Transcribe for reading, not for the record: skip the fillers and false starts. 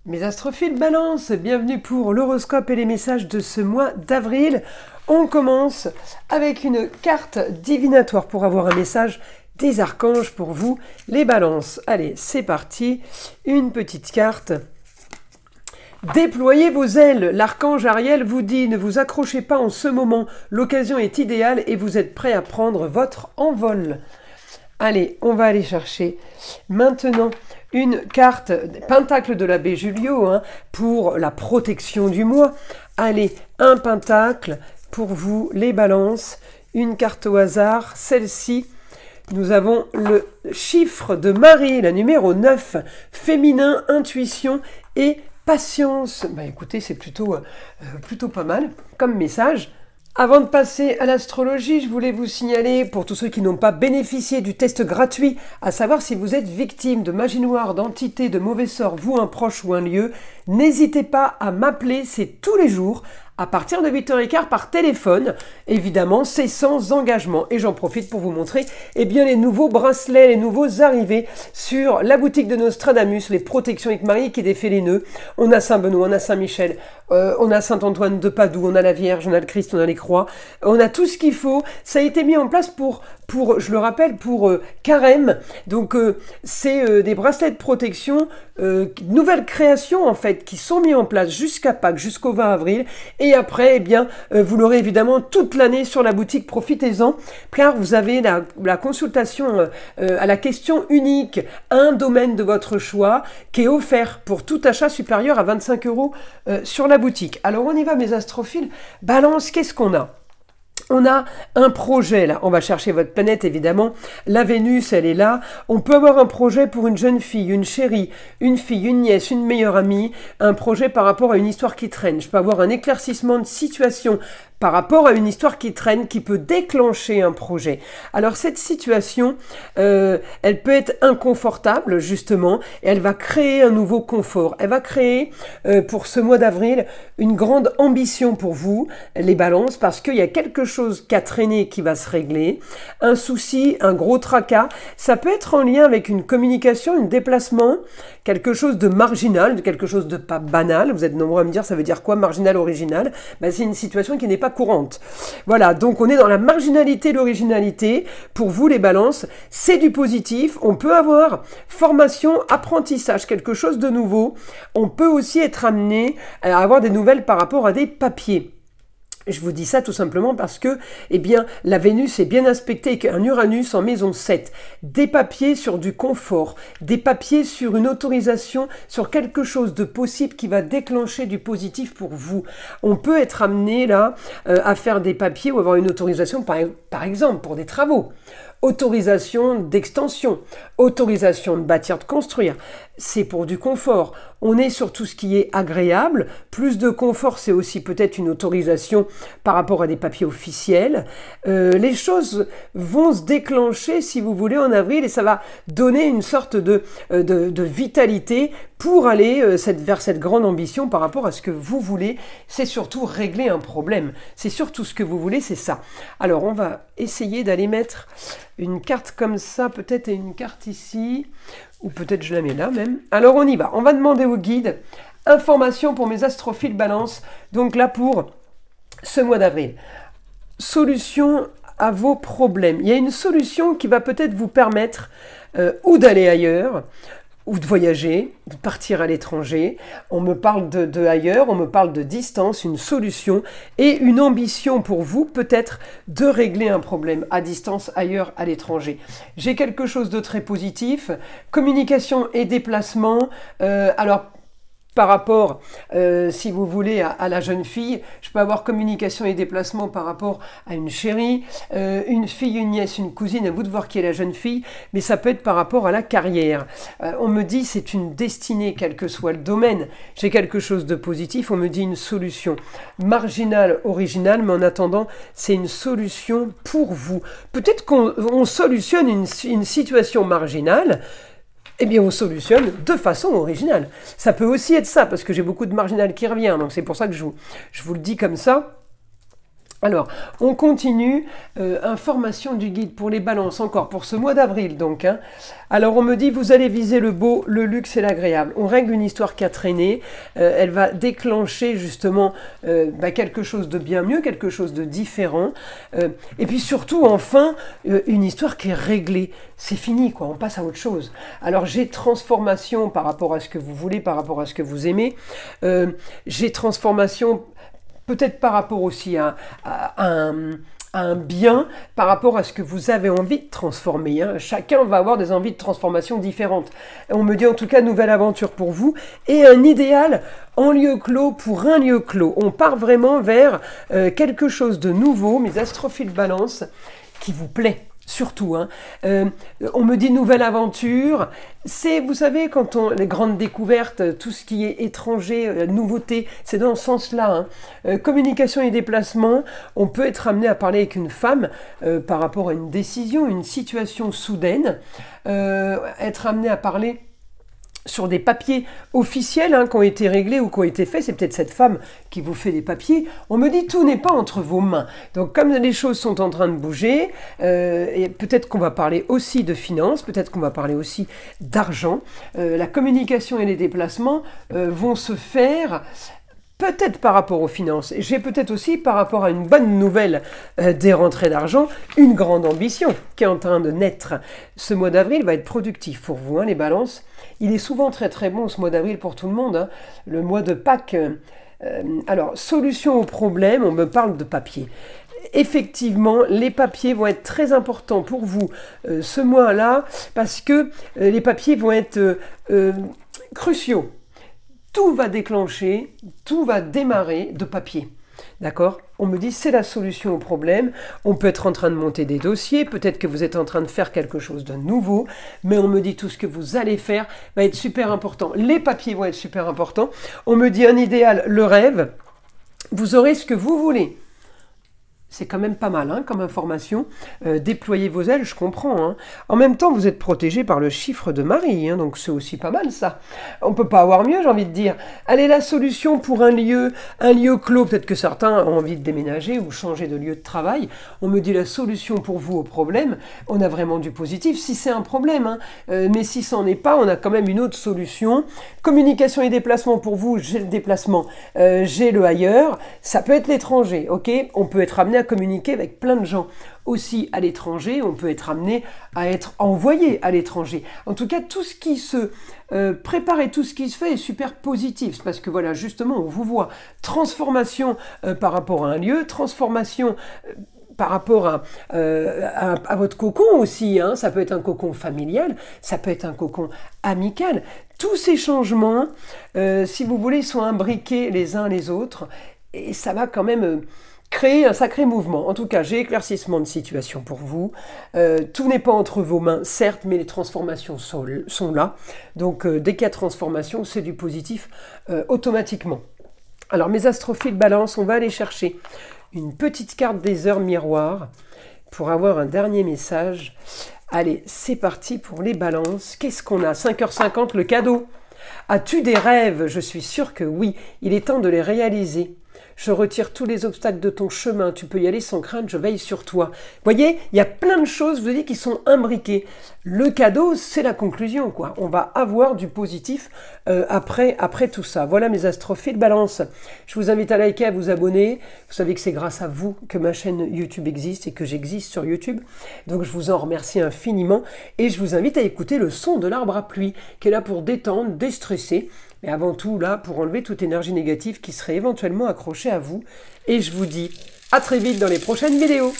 Mes astrophiles Balance, bienvenue pour l'horoscope et les messages de ce mois d'avril. On commence avec une carte divinatoire pour avoir un message des archanges pour vous, les balances. Allez, c'est parti. Une petite carte. Déployez vos ailes. L'archange Ariel vous dit, ne vous accrochez pas en ce moment. L'occasion est idéale et vous êtes prêt à prendre votre envol. Allez, on va aller chercher maintenant une carte pentacle de l'abbé Julio pour la protection du mois. Allez, un pentacle pour vous, les balances. Une carte au hasard, celle-ci. Nous avons le chiffre de Marie, la numéro 9, féminin, intuition et patience. Bah écoutez, c'est plutôt pas mal comme message. Avant de passer à l'astrologie, je voulais vous signaler, pour tous ceux qui n'ont pas bénéficié du test gratuit, à savoir si vous êtes victime de magie noire, d'entité, de mauvais sort, vous, un proche ou un lieu, n'hésitez pas à m'appeler, c'est tous les jours, à partir de 8h15 par téléphone. Évidemment, c'est sans engagement. Et j'en profite pour vous montrer les nouveaux bracelets, les nouveaux arrivés sur la boutique de Nostradamus, les protections avec Marie qui défait les nœuds. On a Saint-Benoît, on a Saint-Michel, on a Saint-Antoine de Padoue, on a la Vierge, on a le Christ, on a les croix. On a tout ce qu'il faut. Ça a été mis en place pour je le rappelle, pour Carême. Donc, c'est des bracelets de protection, nouvelles créations en fait, qui sont mis en place jusqu'à Pâques, jusqu'au 20 avril. Et après, vous l'aurez évidemment toute l'année sur la boutique, profitez-en, car vous avez la consultation à la question unique, un domaine de votre choix, qui est offert pour tout achat supérieur à 25 € sur la boutique. Alors on y va mes astrophiles. Balance, qu'est-ce qu'on a ? On a un projet là, on va chercher votre planète évidemment, la Vénus elle est là, on peut avoir un projet pour une jeune fille, une chérie, une fille, une nièce, une meilleure amie, un projet par rapport à une histoire qui traîne, je peux avoir un éclaircissement de situation par rapport à une histoire qui traîne, qui peut déclencher un projet. Alors cette situation, elle peut être inconfortable justement, et elle va créer un nouveau confort. Elle va créer pour ce mois d'avril une grande ambition pour vous, les balances, parce qu'il y a quelque chose qui a traîné qui va se régler, un souci, un gros tracas. Ça peut être en lien avec une communication, un déplacement, quelque chose de marginal, de quelque chose de pas banal. Vous êtes nombreux à me dire, ça veut dire quoi marginal, original? C'est une situation qui n'est pas courante. Voilà, donc on est dans la marginalité, l'originalité. Pour vous, les balances, c'est du positif. On peut avoir formation, apprentissage, quelque chose de nouveau. On peut aussi être amené à avoir des nouvelles par rapport à des papiers. Je vous dis ça tout simplement parce que, la Vénus est bien aspectée avec un Uranus en maison 7. Des papiers sur du confort, des papiers sur une autorisation, sur quelque chose de possible qui va déclencher du positif pour vous. On peut être amené là à faire des papiers ou avoir une autorisation par exemple pour des travaux. Autorisation d'extension, autorisation de bâtir, de construire, c'est pour du confort. On est sur tout ce qui est agréable, plus de confort, c'est aussi peut-être une autorisation par rapport à des papiers officiels. Les choses vont se déclencher, si vous voulez, en avril, et ça va donner une sorte de vitalité pour aller vers cette grande ambition par rapport à ce que vous voulez. C'est surtout régler un problème. C'est surtout ce que vous voulez, c'est ça. Alors, on va essayer d'aller mettre une carte comme ça, peut-être, et une carte ici, ou peut-être je la mets là même. Alors, on y va. On va demander au guide information pour mes astrophiles balance. Donc là, pour ce mois d'avril. Solution à vos problèmes. Il y a une solution qui va peut-être vous permettre ou d'aller ailleurs, ou de voyager, de partir à l'étranger. On me parle de ailleurs, on me parle de distance, une solution et une ambition pour vous, peut-être, de régler un problème à distance, ailleurs, à l'étranger. J'ai quelque chose de très positif, communication et déplacement. Alors, par rapport, si vous voulez, à la jeune fille, je peux avoir communication et déplacement par rapport à une chérie, une fille, une nièce, une cousine, à vous de voir qui est la jeune fille, mais ça peut être par rapport à la carrière. On me dit c'est une destinée, quel que soit le domaine. J'ai quelque chose de positif, on me dit une solution marginale, originale, mais en attendant, c'est une solution pour vous. Peut-être qu'on solutionne une situation marginale, on solutionne de façon originale. Ça peut aussi être ça, parce que j'ai beaucoup de marginal qui revient, donc c'est pour ça que je vous le dis comme ça. Alors, on continue, information du guide pour les balances, encore pour ce mois d'avril donc. Hein. Alors, on me dit, vous allez viser le beau, le luxe et l'agréable. On règle une histoire qui a traîné, elle va déclencher justement quelque chose de bien mieux, quelque chose de différent. Et puis surtout, enfin, une histoire qui est réglée. C'est fini, quoi, on passe à autre chose. Alors, j'ai transformation par rapport à ce que vous voulez, par rapport à ce que vous aimez. J'ai transformation peut-être par rapport aussi à un bien, par rapport à ce que vous avez envie de transformer. Hein. Chacun va avoir des envies de transformation différentes. On me dit en tout cas nouvelle aventure pour vous et un idéal en lieu clos pour un lieu clos. On part vraiment vers quelque chose de nouveau, mes astrophiles balance, qui vous plaît. Surtout, hein. On me dit nouvelle aventure, c'est, vous savez, quand les grandes découvertes, tout ce qui est étranger, nouveauté, c'est dans ce sens-là. Hein. Communication et déplacement, on peut être amené à parler avec une femme par rapport à une décision, une situation soudaine, être amené à parler sur des papiers officiels qui ont été réglés ou qui ont été faits, c'est peut-être cette femme qui vous fait des papiers. On me dit tout n'est pas entre vos mains. Donc comme les choses sont en train de bouger, et peut-être qu'on va parler aussi de finances, peut-être qu'on va parler aussi d'argent. La communication et les déplacements vont se faire peut-être par rapport aux finances. J'ai peut-être aussi par rapport à une bonne nouvelle des rentrées d'argent, une grande ambition qui est en train de naître. Ce mois d'avril va être productif pour vous, hein, les balances. Il est souvent très très bon ce mois d'avril pour tout le monde. Hein. Le mois de Pâques. Alors, solution au problème, on me parle de papier. Effectivement, les papiers vont être très importants pour vous ce mois-là parce que les papiers vont être cruciaux. Tout va déclencher, tout va démarrer de papier. D'accord? On me dit c'est la solution au problème. On peut être en train de monter des dossiers, peut-être que vous êtes en train de faire quelque chose de nouveau, mais on me dit tout ce que vous allez faire va être super important. Les papiers vont être super importants. On me dit un idéal, le rêve. Vous aurez ce que vous voulez. C'est quand même pas mal hein, comme information. Déployez vos ailes, je comprends. Hein. En même temps, vous êtes protégé par le chiffre de Marie, hein, donc c'est aussi pas mal ça. On ne peut pas avoir mieux, j'ai envie de dire. Allez, la solution pour un lieu clos, peut-être que certains ont envie de déménager ou changer de lieu de travail. On me dit la solution pour vous au problème. On a vraiment du positif si c'est un problème. Hein. Mais si ça n'en est pas, on a quand même une autre solution. Communication et déplacement pour vous, j'ai le déplacement, j'ai le ailleurs. Ça peut être l'étranger, ok? On peut être amené à communiquer avec plein de gens. Aussi à l'étranger, on peut être amené à être envoyé à l'étranger. En tout cas, tout ce qui se prépare et tout ce qui se fait est super positif. Parce que voilà, justement, on vous voit transformation par rapport à un lieu, transformation par rapport à votre cocon aussi. Hein. Ça peut être un cocon familial, ça peut être un cocon amical. Tous ces changements, si vous voulez, sont imbriqués les uns les autres. Et ça va quand même créer un sacré mouvement. En tout cas, j'ai éclaircissement de situation pour vous. Tout n'est pas entre vos mains, certes, mais les transformations sont là. Donc, dès qu'il y a transformation, c'est du positif automatiquement. Alors, mes astrophiles balance, on va aller chercher une petite carte des heures miroirs pour avoir un dernier message. Allez, c'est parti pour les balances. Qu'est-ce qu'on a? 5h50, le cadeau. As-tu des rêves? Je suis sûre que oui. Il est temps de les réaliser. Je retire tous les obstacles de ton chemin, tu peux y aller sans crainte, je veille sur toi. Vous voyez, il y a plein de choses, je vous dis, qui sont imbriquées. Le cadeau, c'est la conclusion, quoi. On va avoir du positif après tout ça. Voilà mes astrophiles balance. Je vous invite à liker, à vous abonner. Vous savez que c'est grâce à vous que ma chaîne YouTube existe et que j'existe sur YouTube. Donc je vous en remercie infiniment. Et je vous invite à écouter le son de l'arbre à pluie, qui est là pour détendre, déstresser. Mais avant tout, là, pour enlever toute énergie négative qui serait éventuellement accrochée à vous. Et je vous dis à très vite dans les prochaines vidéos.